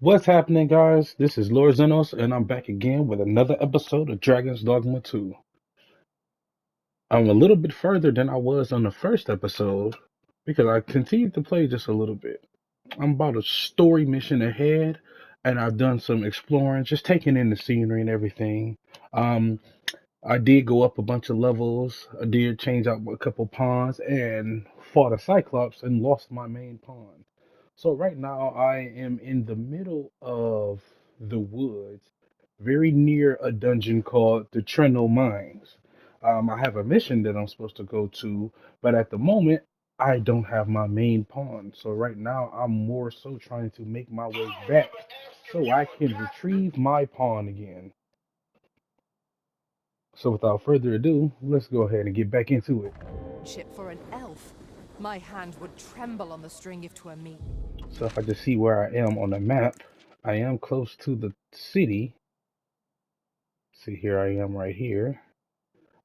What's happening, guys? This is Lord Zenos, and I'm back again with another episode of Dragon's Dogma 2. I'm a little bit further than I was on the first episode because I continued to play just a little bit. I'm about a story mission ahead, and I've done some exploring, just taking in the scenery and everything. Um, I did go up a bunch of levels. I did change out a couple pawns and fought a Cyclops and lost my main pawn. So right now I am in the middle of the woods, very near a dungeon called the Treno Mines. I have a mission that I'm supposed to go to, but at the moment I don't have my main pawn. So right now I'm more so trying to make my way back so I can retrieve my pawn again. So without further ado, let's go ahead and get back into it. Ship for an elf. My hand would tremble on the string if 'twere me. So if I just see where I am on the map, I am close to the city. See, here I am right here.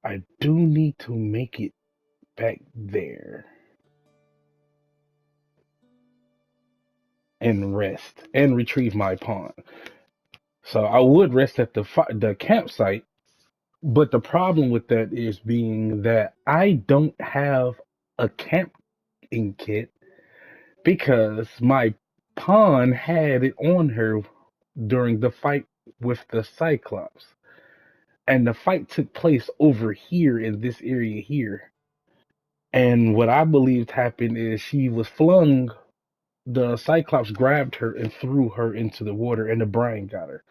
I do need to make it back there and rest and retrieve my pawn. So I would rest at the campsite, but the problem with that is being that I don't have a camping kit because my pawn had it on her during the fight with the Cyclops. And the fight took place over here in this area here. And what I believed happened is she was flung, the Cyclops grabbed her and threw her into the water, and the brine got her.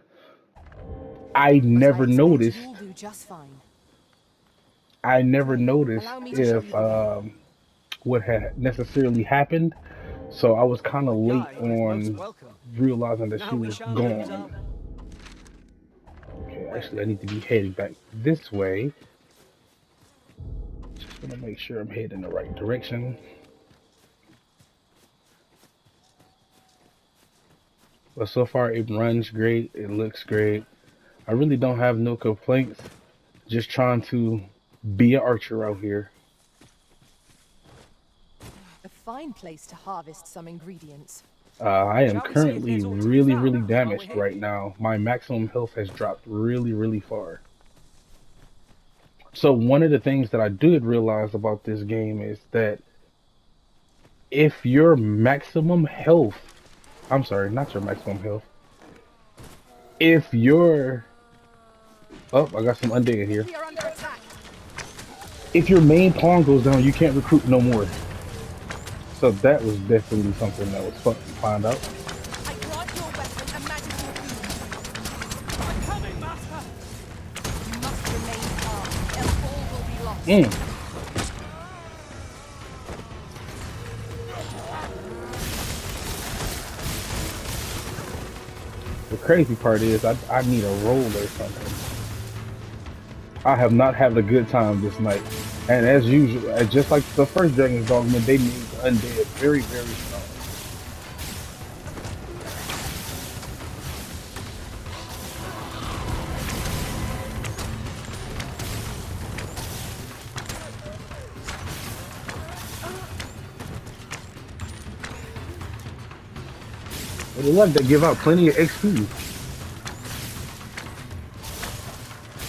I But I never expect noticed. you'll do just fine. I never Pray, noticed allow me to show if you the way. what had necessarily happened. So I was kind of A late guide is most on welcome. realizing that she Now we was shall use our... gone. Okay, actually, I need to be heading back this way. Just want to make sure I'm heading in the right direction. But so far, it runs great. It looks great. I really don't have no complaints. Just trying to be an archer out here. A fine place to harvest some ingredients. I am Shall we see if currently there's aught to be really, found really while we're damaged here? right now. My maximum health has dropped really, really far. So one of the things that I did realize about this game is that if your maximum health, I'm sorry, not your maximum health, if your, oh, I got some undead here. We are under attack. If your main pawn goes down, you can't recruit no more. So that was definitely something that was fun to find out. I grant your weapon a magical boon. I'm coming, master! You must remain calm, else all will be lost. Mm. The crazy part is I need a roll or something. I have not had a good time this night. And as usual, just like the first Dragon's Dogma, they made the undead very, very strong. But it like they give out plenty of XP.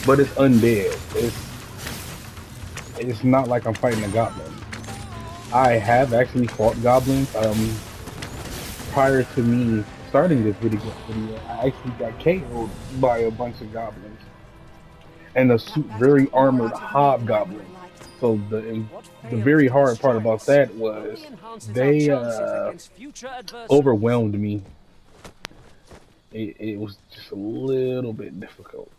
But it's undead. It's not like I'm fighting a goblin. I have actually fought goblins. Prior to me starting this video, I actually got KO'd by a bunch of goblins and a That very magic armored aura to the end hobgoblin. were liked. So What the fails very against hard part about giants that was only enhances our they chances against future adversaries. overwhelmed me. It was just a little bit difficult.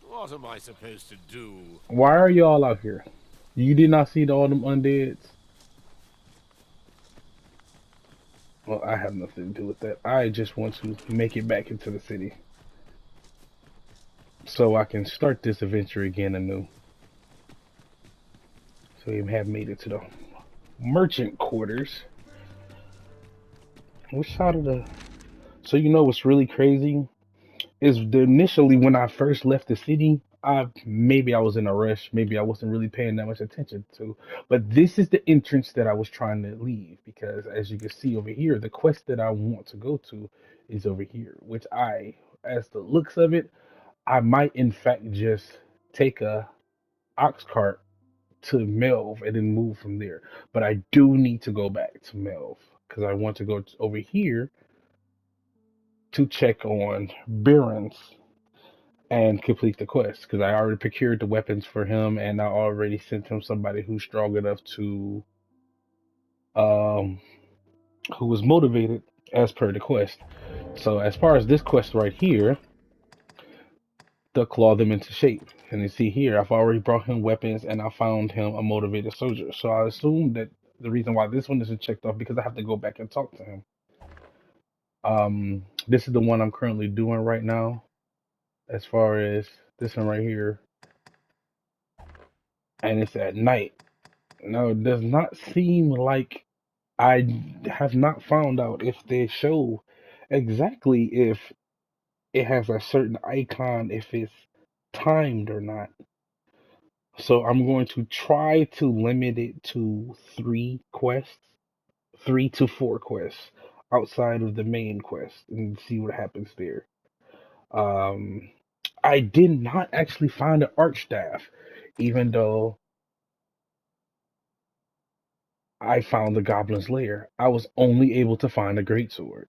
What am I supposed to do? Why are y'all out here? You did not see all them undeads? Well, I have nothing to do with that. I just want to make it back into the city so I can start this adventure again anew. So we have made it to the merchant quarters. Which side of the... So you know what's really crazy? Is initially when I first left the city, Maybe I was in a rush, maybe I wasn't really paying that much attention to, but this is the entrance that I was trying to leave because as you can see over here, the quest that I want to go to is over here, which as the looks of it, I might in fact just take a ox cart to Melv and then move from there. But I do need to go back to Melv because I want to go over here to check on Biren's and complete the quest because I already procured the weapons for him and I already sent him somebody who's strong enough to um who was motivated as per the quest. So as far as this quest right here, to claw them into shape. And you see here, I've already brought him weapons and I found him a motivated soldier. So I assume that the reason why this one isn't checked off because I have to go back and talk to him. This is the one I'm currently doing right now, as far as this one right here, and it's at night. Now it does not seem like I have not found out if they show exactly if it has a certain icon, if it's timed or not. So I'm going to try to limit it to 3 to 4 quests outside of the main quest and see what happens there. Um, I did not actually find an archstaff, even though I found the goblin's lair. I was only able to find a greatsword.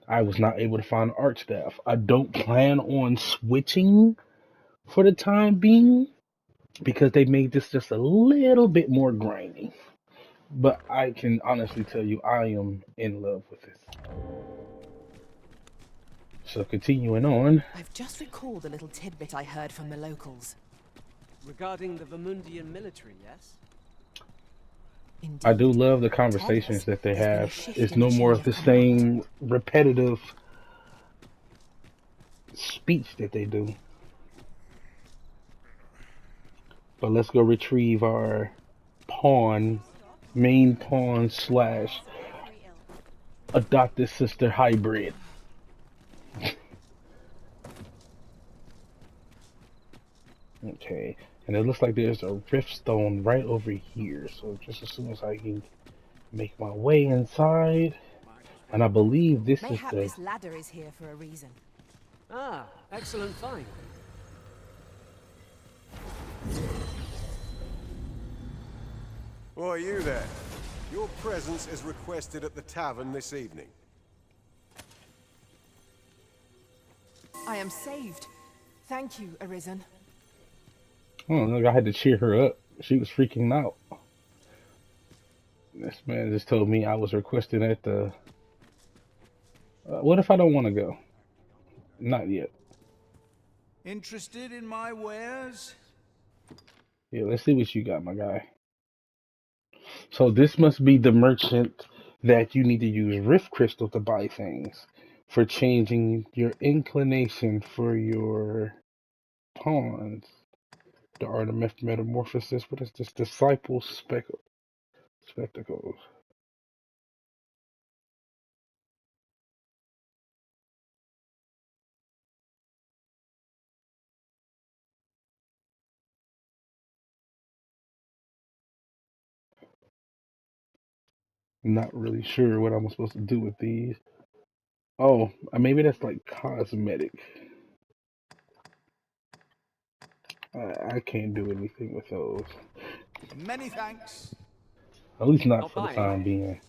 I was not able to find an archstaff. I don't plan on switching for the time being because they made this just a little bit more grimy. But I can honestly tell you, I am in love with this. So continuing on, I've just recalled a little tidbit I heard from the locals. Regarding the Vermundian military, yes? I do Indeed. love the Tell conversations us, that they there's been a have. shift It's in the no more chain of of the command. same repetitive speech that they do. But let's go retrieve our pawn, main pawn slash adopted sister hybrid. Okay, and it looks like there's a rift stone right over here. So just as soon as I can make my way inside, and I believe this is Mayhap the. this ladder is here for a reason. Ah, excellent find. Why are you there? Your presence is requested at the tavern this evening. I am saved. Thank you, Arisen. Oh, look, I had to cheer her up. She was freaking out. This man just told me I was requested at the. What if I don't want to go? Not yet. Interested in my wares? Yeah, let's see what you got, my guy. So this must be the merchant that you need to use Rift Crystal to buy things for changing your inclination for your pawns. The art of metamorphosis. What is this? Disciple spectacles. Not really sure what I'm supposed to do with these. Oh, maybe that's like cosmetic. I can't do anything with those. Many thanks. At least not Not for the buying? time being.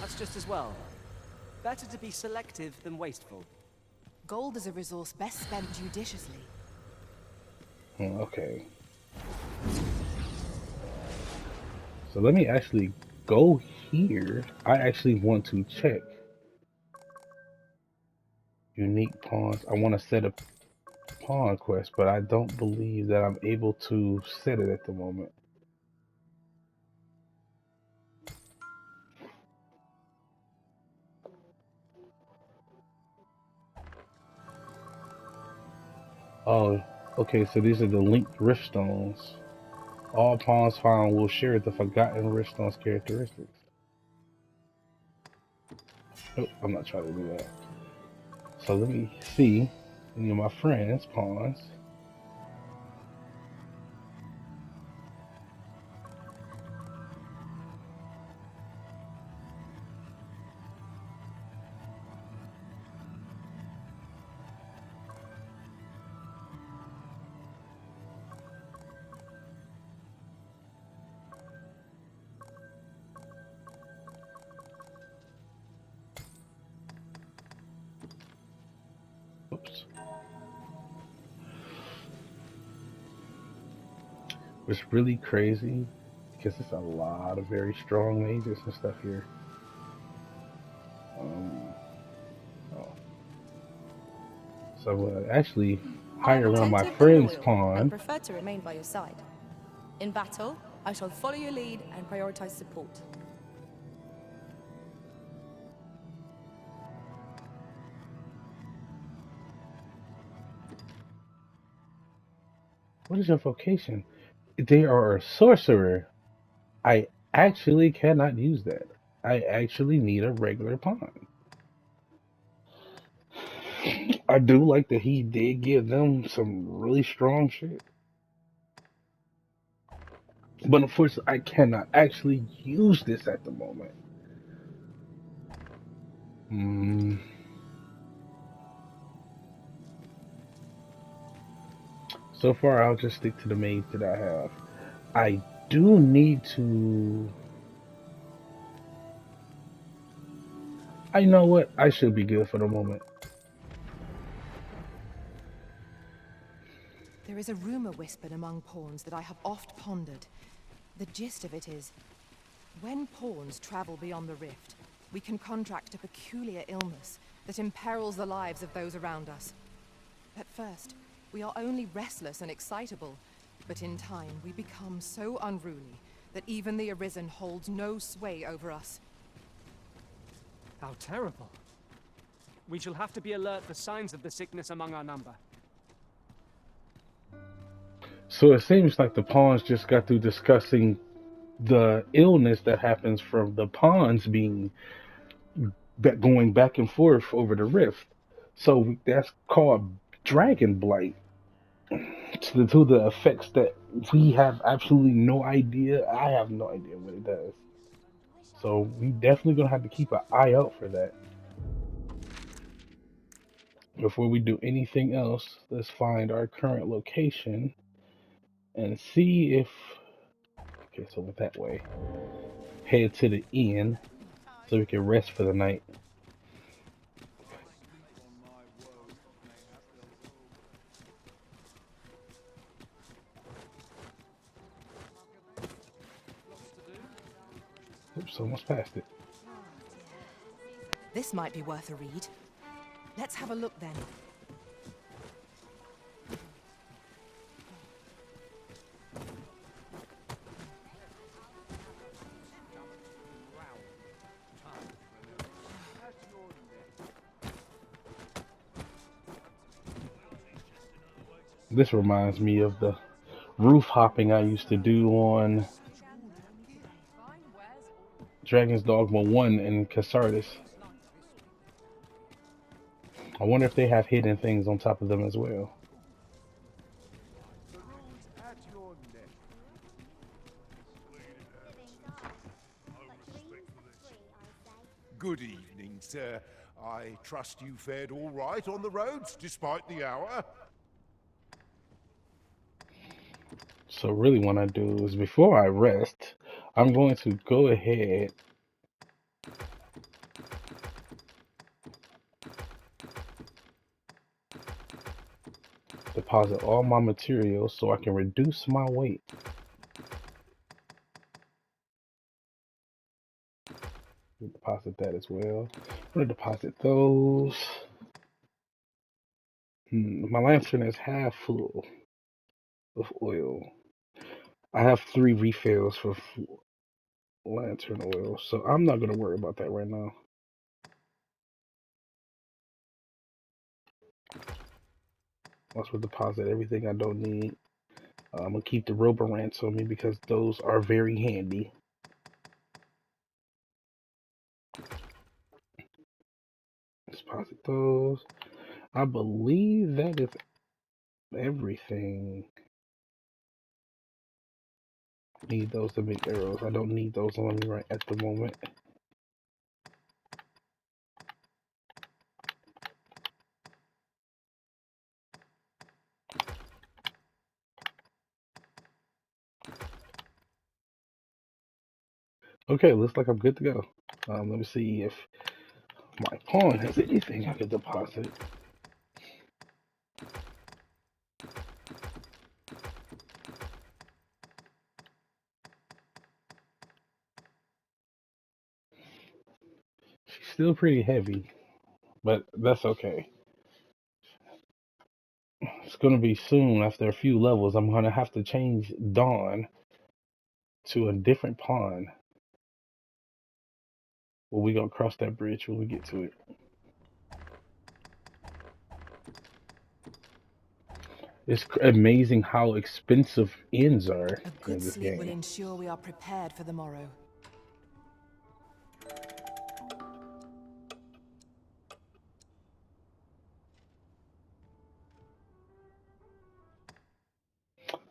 That's just as well. Better to be selective than wasteful. Gold is a resource best spent judiciously. Okay. So let me actually go here. I actually want to check unique pawns. I want to set a pawn quest, but I don't believe that I'm able to set it at the moment. Oh, okay, so these are the linked rift stones. All pawns found will share the forgotten rift stones characteristics. Nope, I'm not trying to do that. So let me see any of my friends' pawns. Oops. What's really crazy, because it's a lot of very strong mages and stuff here. Um, oh. So I'm gonna actually I am hire around my attentive and friend's loyal, and pawn. prefer to remain by your side. In battle, I shall follow your lead and prioritize support. What is your vocation? They are a sorcerer. I actually cannot use that. I actually need a regular pawn. I do like that he did give them some really strong shit. But unfortunately, I cannot actually use this at the moment. Hmm. So far, I'll just stick to the maids that I have. I do need to. I know what? I should be good for the moment. There is a rumor whispered among pawns that I have oft pondered. The gist of it is, when pawns travel beyond the rift, we can contract a peculiar illness that imperils the lives of those around us. At first, we are only restless and excitable, but in time we become so unruly that even the Arisen holds no sway over us. How terrible. We shall have to be alert for signs of the sickness among our number. So it seems like the pawns just got through discussing the illness that happens from the pawns being going back and forth over the rift. So that's called dragon blight. To the effects that we have absolutely no idea. I have no idea what it does. So we definitely gonna have to keep an eye out for that. Before we do anything else, let's find our current location and see if. Okay, so with that way, head to the inn so we can rest for the night. Oops, almost passed it. This might be worth a read. Let's have a look then. This reminds me of the roof hopping I used to do on Dragon's Dogma 1 in Casardis. I wonder if they have hidden things on top of them as well. Good evening, sir. I trust you fared all right on the roads, despite the hour? So really what I do is before I rest, I'm going to go ahead deposit all my materials so I can reduce my weight. Deposit that as well. I'm gonna deposit those. My lantern is half full of oil. I have 3 refills for lantern oil, so I'm not gonna worry about that right now. Once we deposit everything I don't need, I'm gonna keep the roborants on me because those are very handy. Deposit those. I believe that is everything. Need those to make arrows. I don't need those on me right at the moment. Okay, looks like I'm good to go. Let me see if my pawn has anything I can deposit. still pretty heavy, but that's okay. It's gonna be soon after a few levels. I'm gonna have to change Dawn to a different pawn. Well, we gonna cross that bridge when we get to it. It's amazing how expensive ends are A in good this sleep will game. ensure we are prepared for the morrow.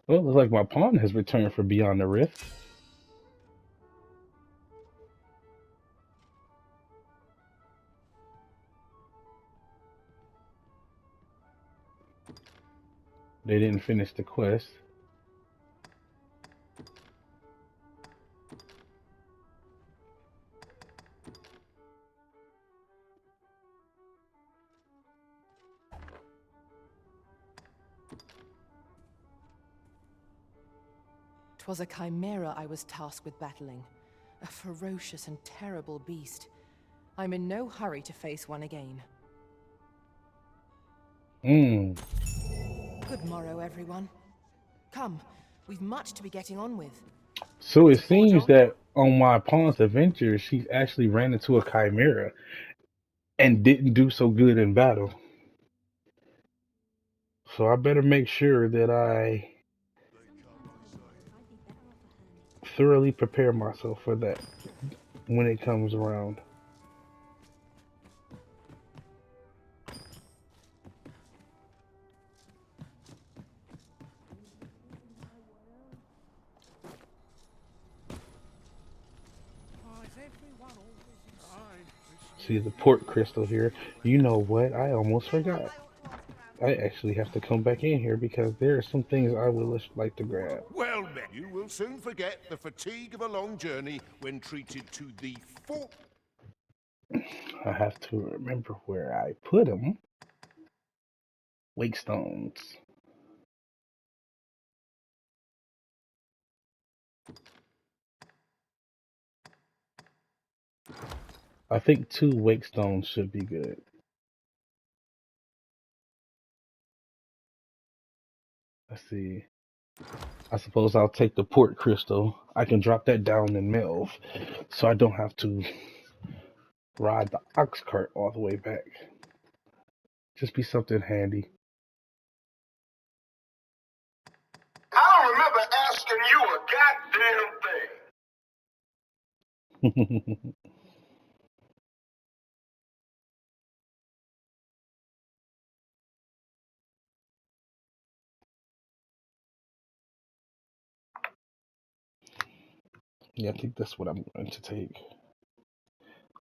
Well, it looks like my pawn has returned for Beyond the Rift. They didn't finish the quest. "'Twas a chimera I was tasked with battling. A ferocious and terrible beast. I'm in no hurry to face one again. Hmm. Good morrow, everyone. Come, we've much to be getting on with. So Ready it to forge seems on? that on my pawn's adventure, she actually ran into a chimera and didn't do so good in battle. So I better make sure that I thoroughly prepare myself for that when it comes around. See the port crystal here. You know what? I almost forgot. I actually have to come back in here because there are some things I would like to grab. Well met. You will soon forget the fatigue of a long journey when treated to the full. I have to remember where I put them. Wake stones. I think 2 wake stones should be good. Let's see. I suppose I'll take the port crystal. I can drop that down in Melv, so I don't have to ride the ox cart all the way back. Just be something handy. I don't remember asking you a goddamn thing. Yeah, I think that's what I'm going to take.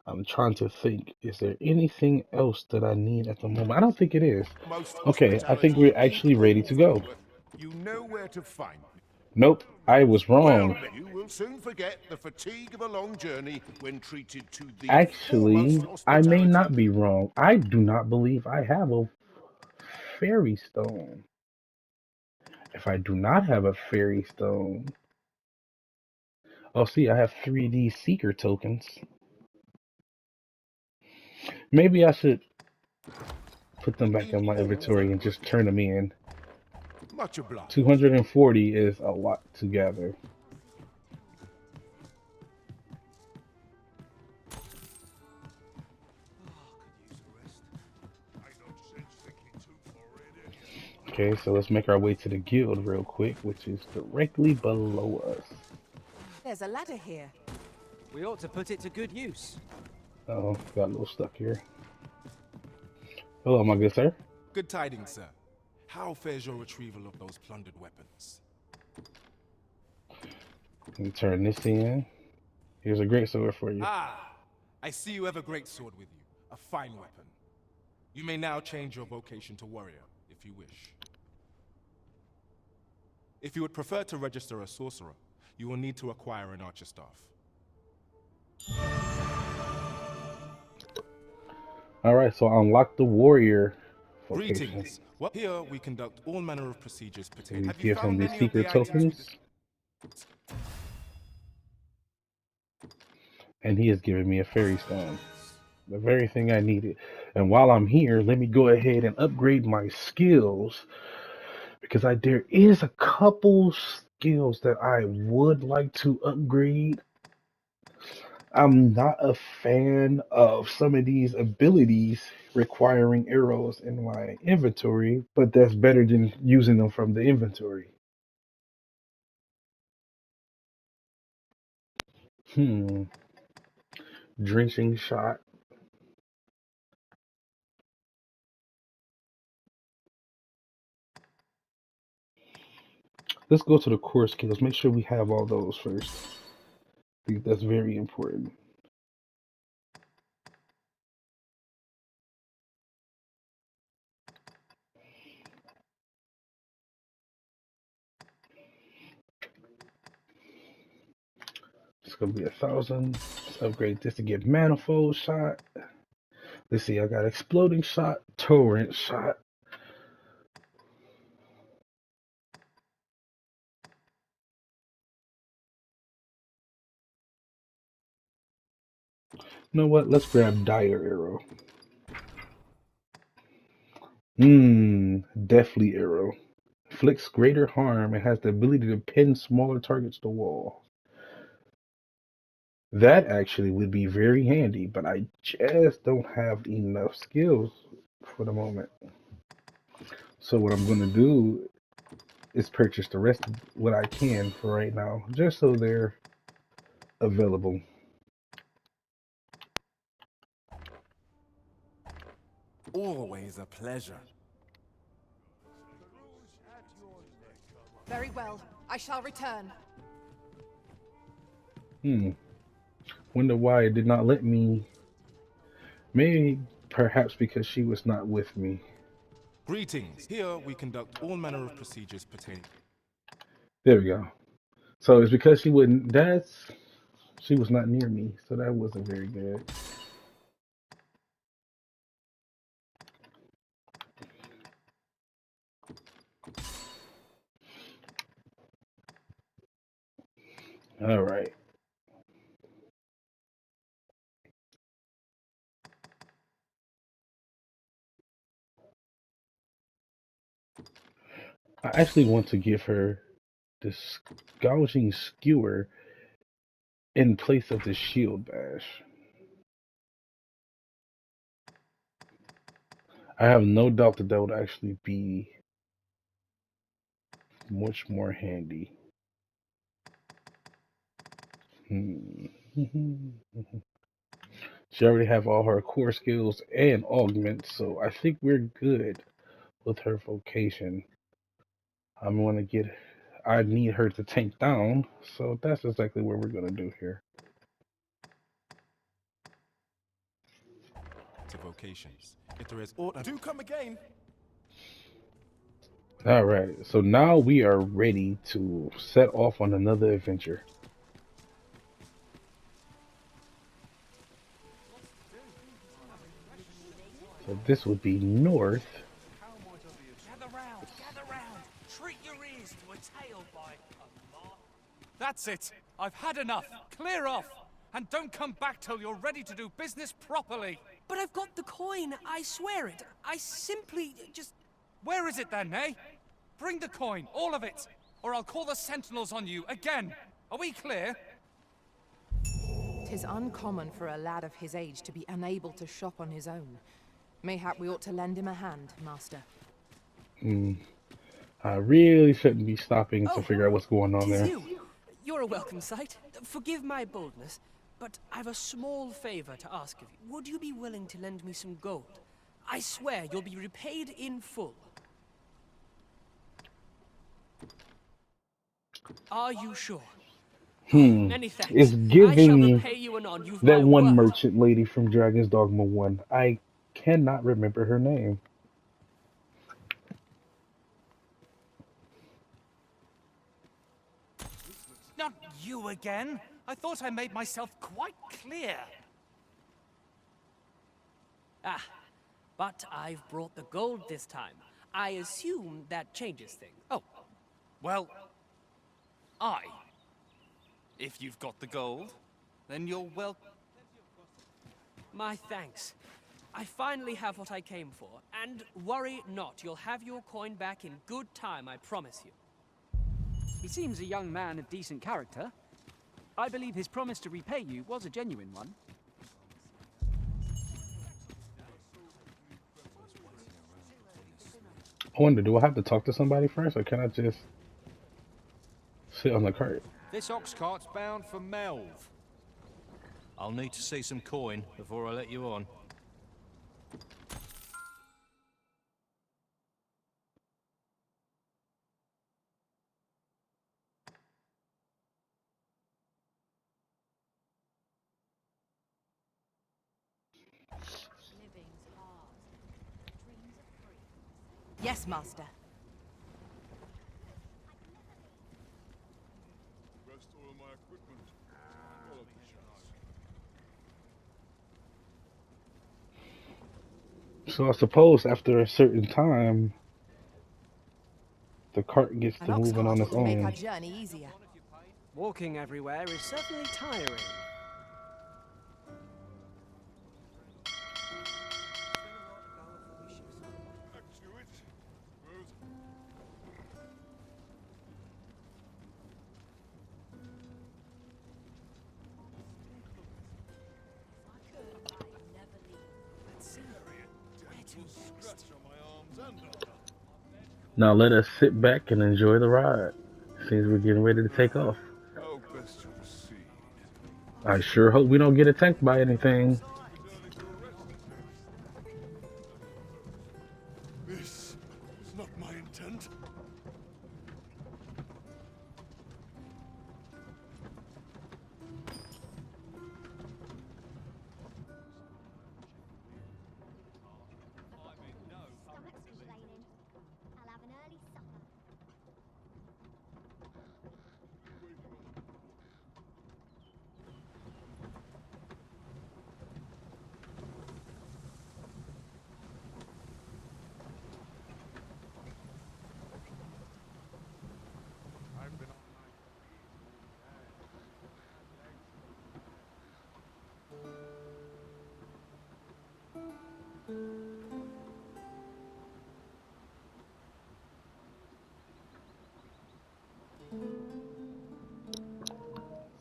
I'm trying to think, is there anything else that I need at the moment? I don't think it is. Most Okay, I think hospitality we're in actually ready to go. Cornwall. You know where to find me. Nope, I was Well wrong. met. You will soon forget the fatigue of a long journey when treated to the foremost Actually, I may hospitality. not be wrong. I do not believe I have a fairy stone. If I do not have a fairy stone, oh, see, I have 3D seeker tokens. Maybe I should put them back Been in my inventory and just turn them in. much obliged. 240 is a lot to gather. Okay, so let's make our way to the guild real quick, which is directly below us. There's a ladder here. We ought to put it to good use. Oh, got a little stuck here. Hello, my good sir. Good tidings, sir. How fares your retrieval of those plundered weapons? Let me turn this in. Here's a great sword for you. Ah, I see you have a great sword with you. A fine weapon. You may now change your vocation to warrior, if you wish. If you would prefer to register a sorcerer, you will need to acquire an archer staff. Alright, so unlock the warrior vocation. Greetings. Well, here we conduct all manner of procedures And pertaining. we Have you give him found the any of secret the items we tokens. And he has given me a fairy stone. The very thing I needed. And while I'm here, let me go ahead and upgrade my skills because there is a couple skills that I would like to upgrade. I'm not a fan of some of these abilities requiring arrows in my inventory, but that's better than using them from the inventory. Hmm. Drenching shot. Let's go to the core skills. Make sure we have all those first. I think that's very important. It's gonna be 1,000. Let's upgrade this to get manifold shot. Let's see, I got exploding shot, torrent shot. You know what? Let's grab dire arrow. Deathly arrow. Inflicts greater harm and has the ability to pin smaller targets to wall. That actually would be very handy, but I just don't have enough skills for the moment. So what I'm gonna do is purchase the rest of what I can for right now, just so they're available. Always a pleasure. Very well. I shall return. Hmm. Wonder why it did not let me. Maybe perhaps because she was not with me. Greetings. Here we conduct all manner of procedures pertaining. There we go. So it's because she wouldn't. She was not near me, so that wasn't very good. All right. I actually want to give her this gouging skewer in place of the shield bash. I have no doubt that would actually be much more handy. Hmm. She already have all her core skills and augments, so I think we're good with her vocation. I'm gonna get. I need her to tank down, so that's exactly what we're gonna do here. To vocations. If there is aught, do come again. All right, so now we are ready to set off on another adventure. So this would be north. Gather round. Treat your ears to a tale by Allah. That's it. I've had enough. Clear off. And don't come back till you're ready to do business properly. But I've got the coin, I swear it. I simply just... Where is it then, eh? Bring the coin, all of it, or I'll call the sentinels on you again. Are we clear? 'Tis uncommon for a lad of his age to be unable to shop on his own. Mayhap we ought to lend him a hand, master. I really shouldn't be stopping to Oh, figure out what's going on 'tis there. you. You're a welcome sight. Forgive my boldness, but I've a small favor to ask of you. Would you be willing to lend me some gold? I swear you'll be repaid in full. Are you sure? Many It's thanks. I shall giving repay you anon. You've that my one word. merchant lady from Dragon's Dogma 1. I cannot remember her name. Not you again. I thought I made myself quite clear. Ah, but I've brought the gold this time. I assume that changes things. Oh, well, if you've got the gold, then you're welcome. My thanks. I finally have what I came for, and worry not, you'll have your coin back in good time, I promise you. He seems a young man of decent character. I believe his promise to repay you was a genuine one. I wonder, do I have to talk to somebody first, or can I just sit on the cart? This ox cart's bound for Melv. I'll need to see some coin before I let you on. Yes, master. So I suppose after a certain time, the cart gets An to ox moving on cart its would make our own. journey easier. Walking everywhere is certainly tiring. Now let us sit back and enjoy the ride. Seems we're getting ready to take off. How best to proceed? I sure hope we don't get attacked by anything. This is not my intent.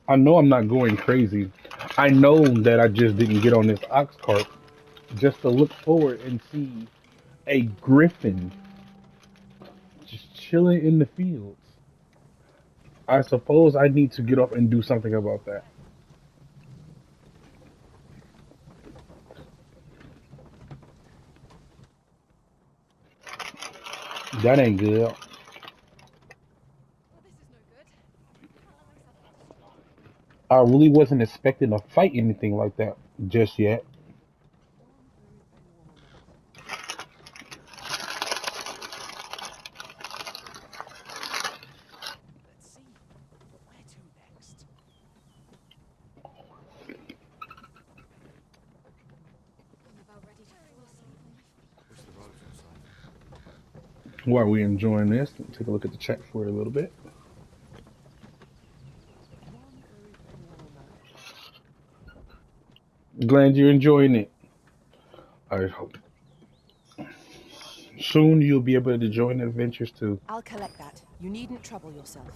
I know I'm not going crazy. I know that I just didn't get on this ox cart just to look forward and see a griffin just chilling in the fields. I suppose I need to get up and do something about that. That ain't good. I really wasn't expecting to fight anything like that just yet. While we enjoying this, take a look at the chat for a little bit. Glad you're enjoying it. I hope soon you'll be able to join the adventures too. I'll collect that. You needn't trouble yourself.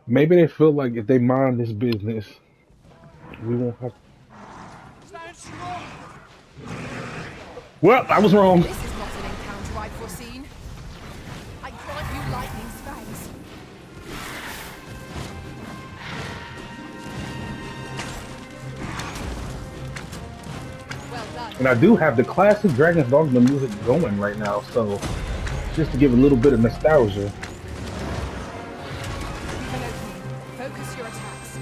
Maybe they feel like if they mind this business, we won't have. Well, I was wrong. This is not an encounter I'd foreseen. I grant you lightning's fangs. Well done. And I do have the classic Dragon's Dogma music going right now, so just to give a little bit of nostalgia. Focus your attacks.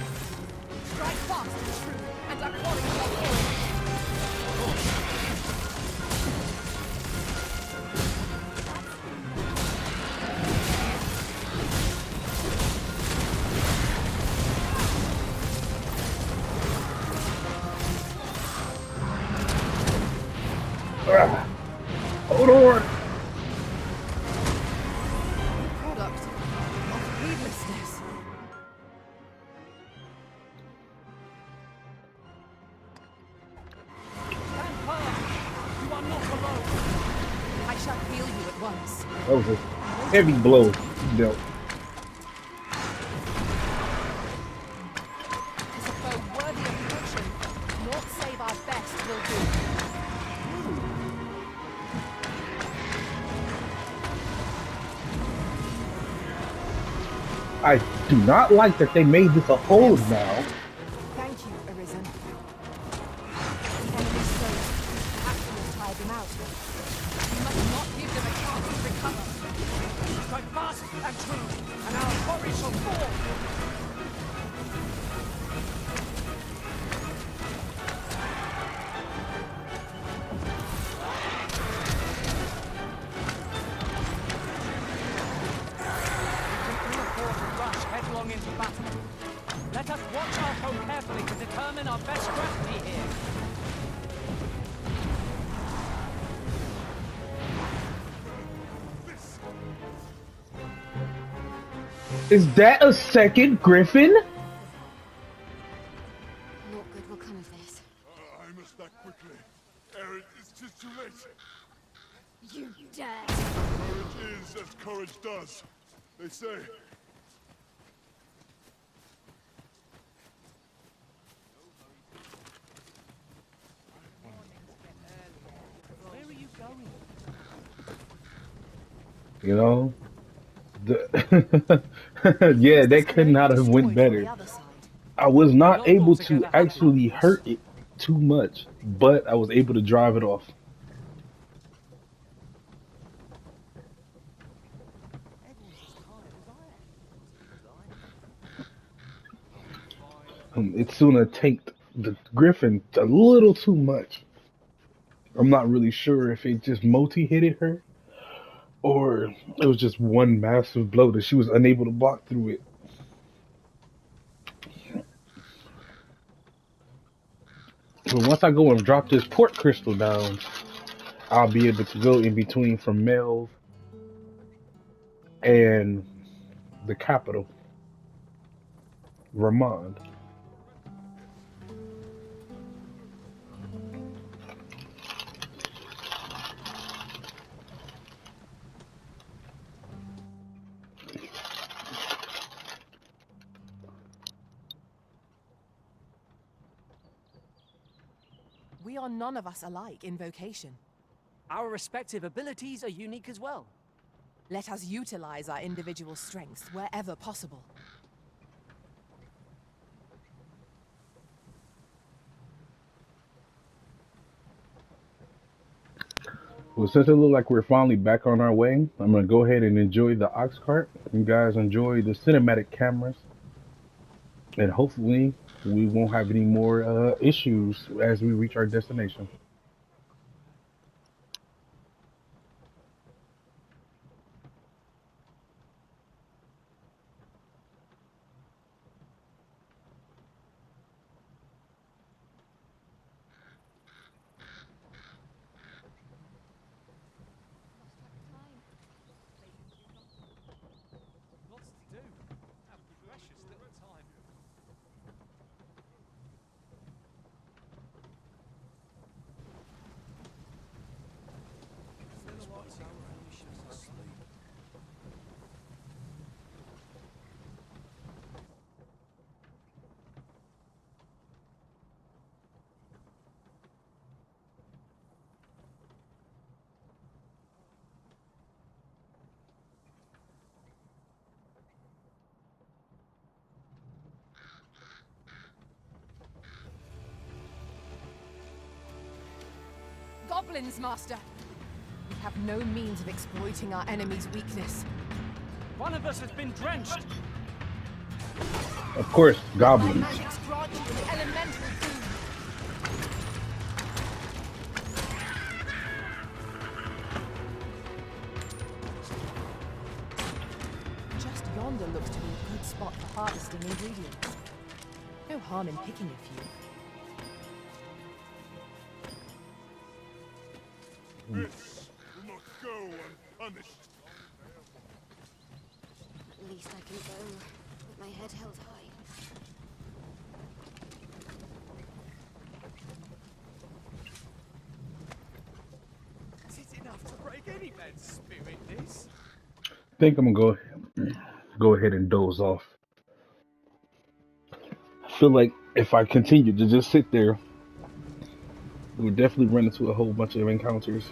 Strike fast and true, and our quality shall fall. once. That was a heavy blow he dealt. Is a foe worthy of protection. Naught save our best will do. I do not like that they made this a hold now. Thank you, Arisen. The enemy's slow. Perhaps we will tire them out. We must not give them a chance to recover. Strike fast and true, and our quarry shall fall. Headlong into battle. Let us watch our foe carefully to determine our best strategy here. Is that a second Griffin? Not good will come of this. I must act quickly. Ere it is just too late. You dare! Courage is as courage does, they say. Where are you going? You know, yeah, that could not have went better. I was not able to actually hurt it too much, but I was able to drive it off. Itsuna taped the Griffin a little too much. I'm not really sure if it just multi-hitted her or it was just one massive blow that she was unable to block through it. But once I go and drop this port crystal down, I'll be able to go in between from Melv and the capital, Ramond. We are none of us alike in vocation. Our respective abilities are unique as well. Let us utilize our individual strengths wherever possible. Well, since it looks like we're finally back on our way, I'm going to go ahead and enjoy the ox cart. You guys enjoy the cinematic cameras. And hopefully we won't have any more issues as we reach our destination. Lots to do. Have precious little time. Goblins, Master! We have no means of exploiting our enemy's weakness. One of us has been drenched. Of course, goblins. Magics grant you an elemental doom. Just yonder looks to be a good spot for harvesting ingredients. No harm in picking a few. This will not go unpunished. Least I can go with my head held high. Is it enough to break any man's spirit? think I'm gonna go ahead and doze off. I feel like if I continue to just sit there, we'll definitely run into a whole bunch of encounters.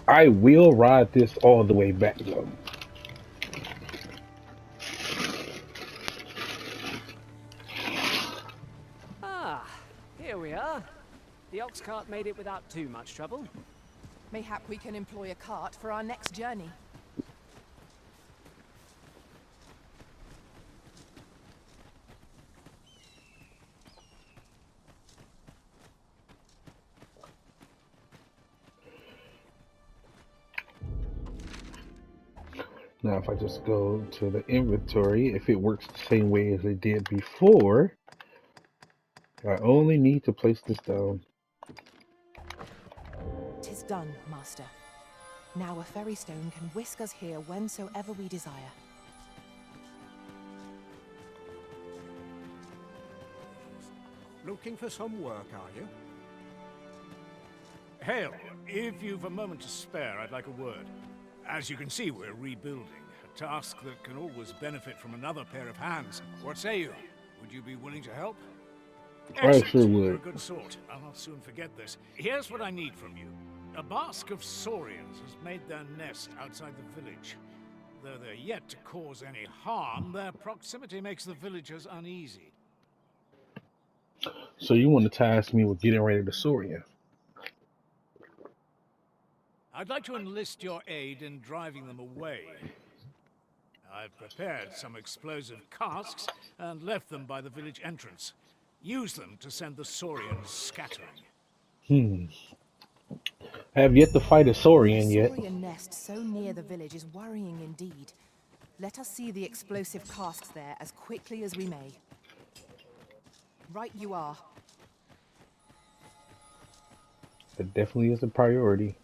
I will ride this all the way back though. Ah, here we are. The ox cart made it without too much trouble. Mayhap we can employ a cart for our next journey. Now, if I just go to the inventory, if it works the same way as it did before, I only need to place this down. 'Tis done, Master. Now a ferry stone can whisk us here whensoever we desire. Looking for some work, are you? Hail, if you've a moment to spare, I'd like a word. As you can see, we're rebuilding, a task that can always benefit from another pair of hands. What say you? Would you be willing to help? I sure You're a would. good sort. I'll not soon forget this. Here's what I need from you. A basque of saurians has made their nest outside the village. Though they're yet to cause any harm, their proximity makes the villagers uneasy. So you want to task me with getting ready to Saurian? I'd like to enlist your aid in driving them away. I've prepared some explosive casks and left them by the village entrance. Use them to send the saurians scattering. I have yet to fight a Saurian A yet. saurian nest so near the village is worrying indeed. Let us see the explosive casks there as quickly as we may. Right you are. It definitely is a priority.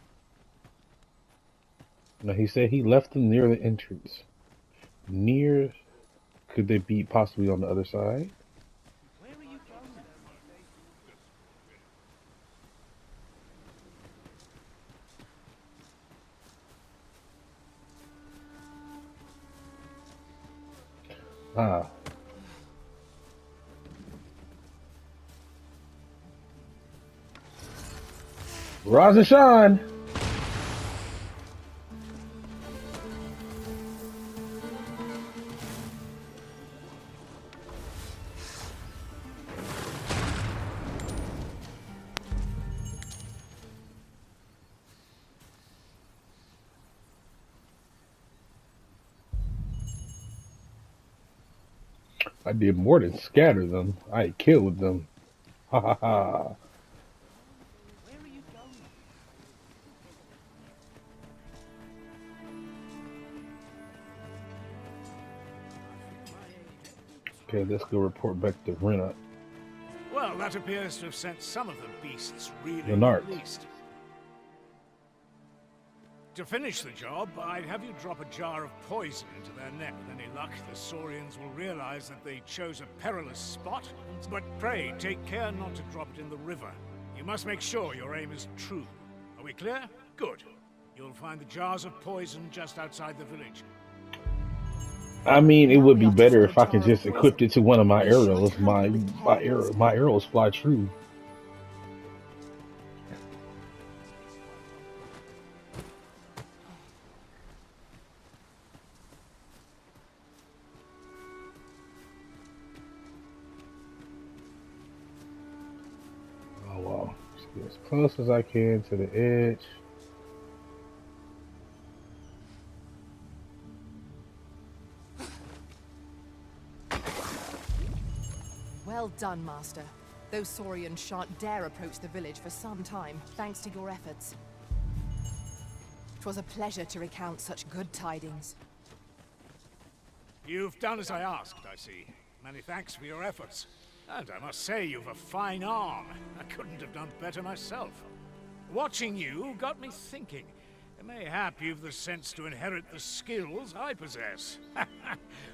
Now he said he left them near the entrance. Near, could they be possibly on the other side? Ah. Rise and shine! I did more than scatter them. I killed them. Ha ha ha. Okay, let's go report back to Rena. Well, that appears to have sent some of the beasts reeling Renard. at least. To finish the job, I'd have you drop a jar of poison into their net. With any luck, the saurians will realize that they chose a perilous spot. But pray, take care not to drop it in the river. You must make sure your aim is true. Are we clear? Good. You'll find the jars of poison just outside the village. I mean, it would be better if I could just equip it to one of my arrows. My arrows fly true. Oh wow! Just get as close as I can to the edge. Well done, Master. Those saurians shan't dare approach the village for some time, thanks to your efforts. 'Twas a pleasure to recount such good tidings. You've done as I asked, I see. Many thanks for your efforts. And I must say, you've a fine arm. I couldn't have done better myself. Watching you got me thinking. Mayhap you've the sense to inherit the skills I possess.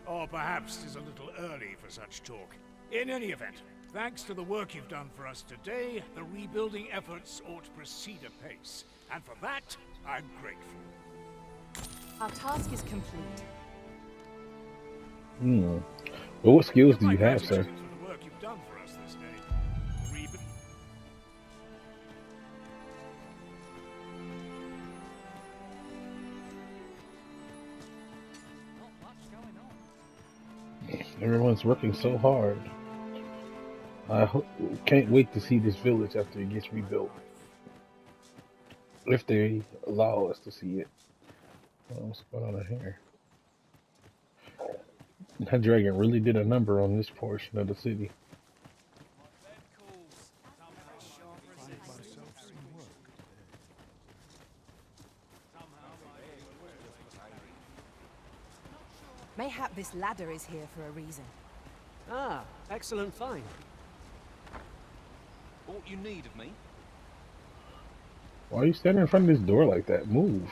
Or perhaps 'tis a little early for such talk. In any event, Thanks to the work you've done for us today, the rebuilding efforts ought to proceed apace. And for that, I'm grateful. Our task is complete. Hmm. Well, what skills Get do my you have, sir? gratitude for the work you've done for us this day. Rebu- Everyone's working so hard. Can't wait to see this village after it gets rebuilt. If they allow us to see it. What's going on in here? That dragon really did a number on this portion of the city. Mayhap this ladder is here for a reason. Ah, excellent find. What you need of me? Why are you standing in front of this door like that? Move.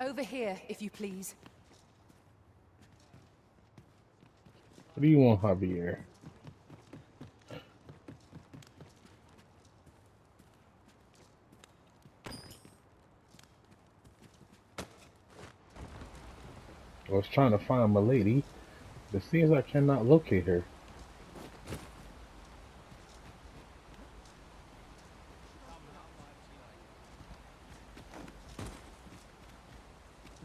Over here, if you please. What do you want, Javier? I was trying to find my lady. It seems I cannot locate her.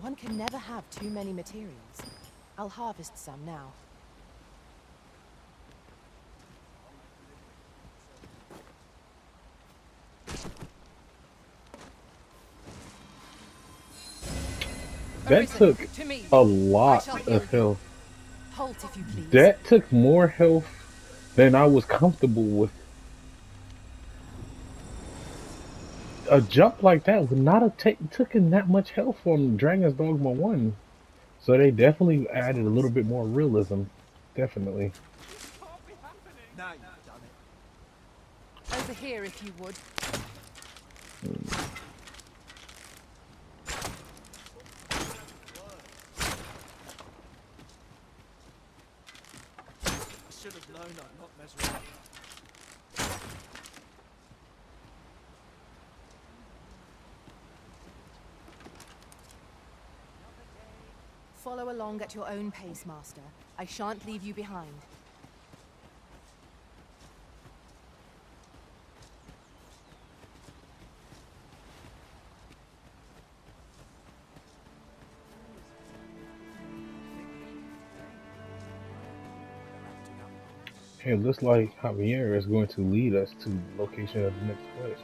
One can never have too many materials. I'll harvest some now. That took a lot of health. Halt, if you please. That took more health than I was comfortable with. A jump like that would not have taken that much health from Dragon's Dogma 1. So they definitely added a little bit more realism. Definitely. Now you've done it. Over here, if you would. I should have known I'd not mess around. Follow along at your own pace, Master. I shan't leave you behind. It looks like Javier is going to lead us to the location of the next quest.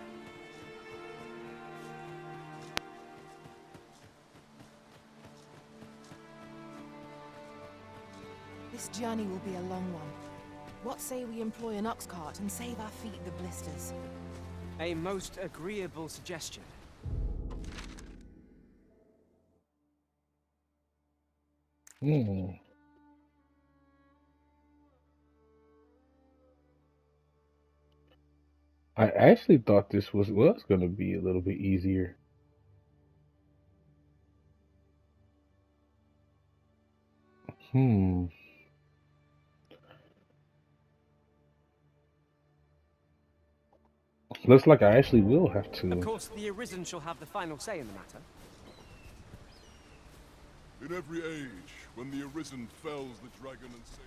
This journey will be a long one. What say we employ an ox cart and save our feet the blisters? A most agreeable suggestion. I actually thought this was going to be a little bit easier. Looks like I actually will have to. Of course, the Arisen shall have the final say in the matter. In every age, when the Arisen fells the dragon and saves...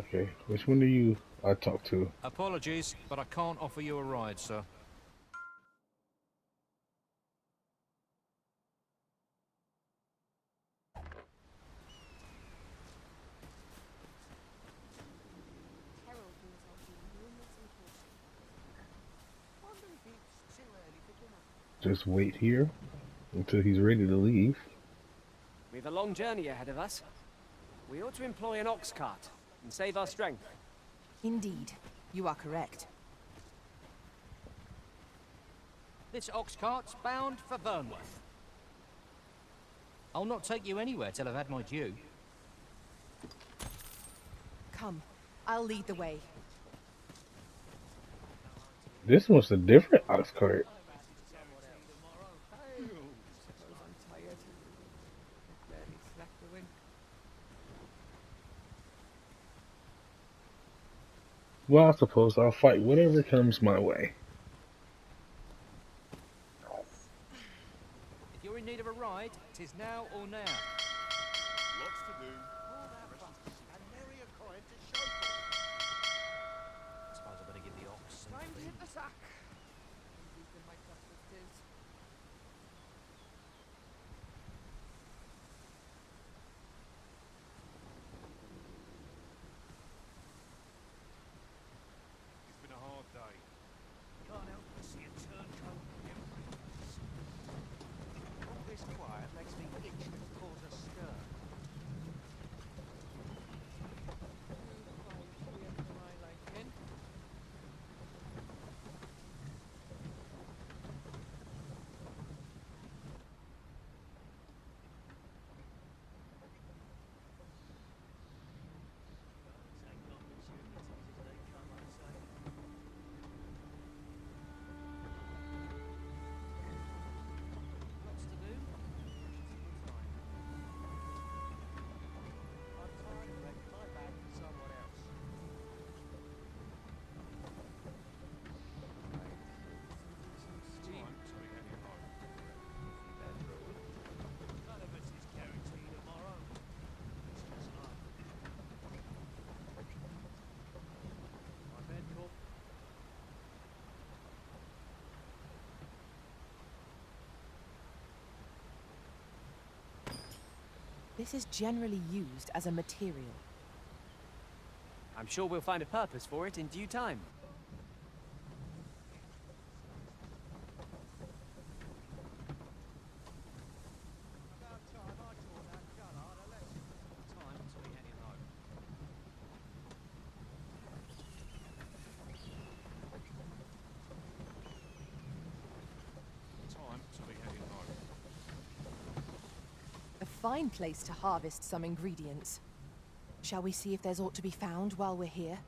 Okay, which one do you talk to? Apologies, but I can't offer you a ride, sir. Just wait here until he's ready to leave. We've a long journey ahead of us. We ought to employ an ox cart and save our strength. Indeed, you are correct. This ox cart's bound for Burnworth. I'll not take you anywhere till I've had my due. Come, I'll lead the way. This one's a different ox cart. Well, I suppose I'll fight whatever comes my way. If you're in need of a ride, 'tis now or now. Lots to do. And nary a coin to show for it. I suppose I better give the ox some Time to hit feed. the sack. Indeed, in my custard tis. It's been a hard day. Can't help but see a turncoat every place. All this quiet makes me itch to cause a stir. Quite weird for my liking. Take opportunities as they come, I say. Lots to do. Precious little time. I'm tired of letting my bag to someone else. It's time to be heading home. None of us is guaranteed tomorrow. It's just home. My bed, Corp. This is generally used as a material. I'm sure we'll find a purpose for it in due time. About time I taught that Gullard a lesson. Time to be heading home. Time to be heading home. A fine place to harvest some ingredients. Shall we see if there's aught to be found while we're here?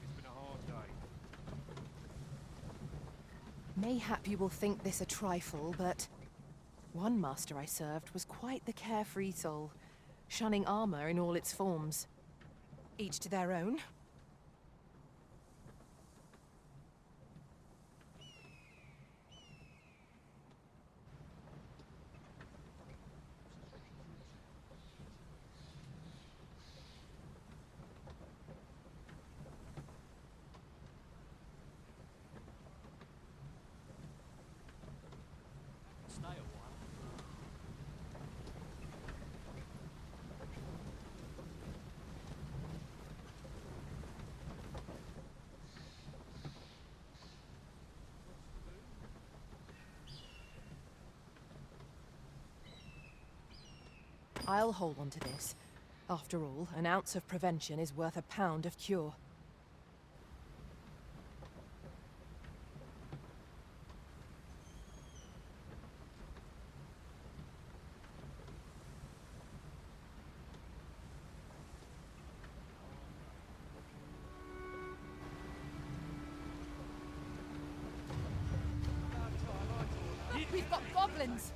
It's been a hard day. Mayhap you will think this a trifle, but one master I served was quite the carefree soul, shunning armor in all its forms. Each to their own. Stay a while. I'll hold on to this. After all, an ounce of prevention is worth a pound of cure. We've got goblins!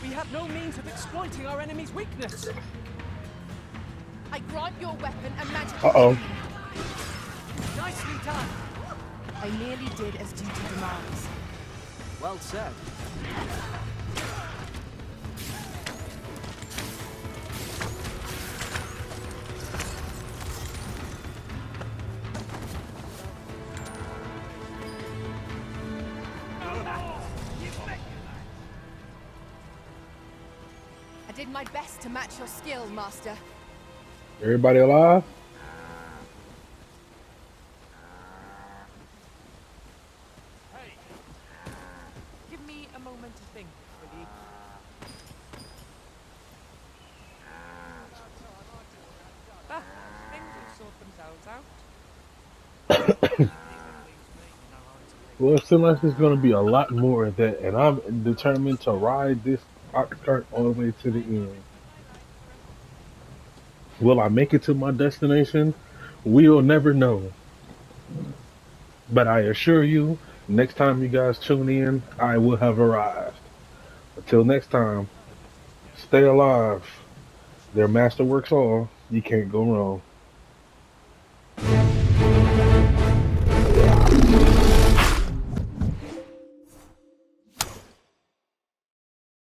We have no means of exploiting our enemy's weakness. I grant your weapon a magic. Uh-oh. Nicely done. I merely did as duty demands. Well said. I did my best to match your skill, Master. Everybody alive? Hey, Give me a moment to think, will you? Ah, things will sort themselves out. Well, it seems like there's going to be a lot more of that, and I'm determined to ride this ox cart all the way to the end. Will I make it to my destination? We'll never know. But I assure you, next time you guys tune in, I will have arrived. Until next time, stay alive. Their master works all. You can't go wrong.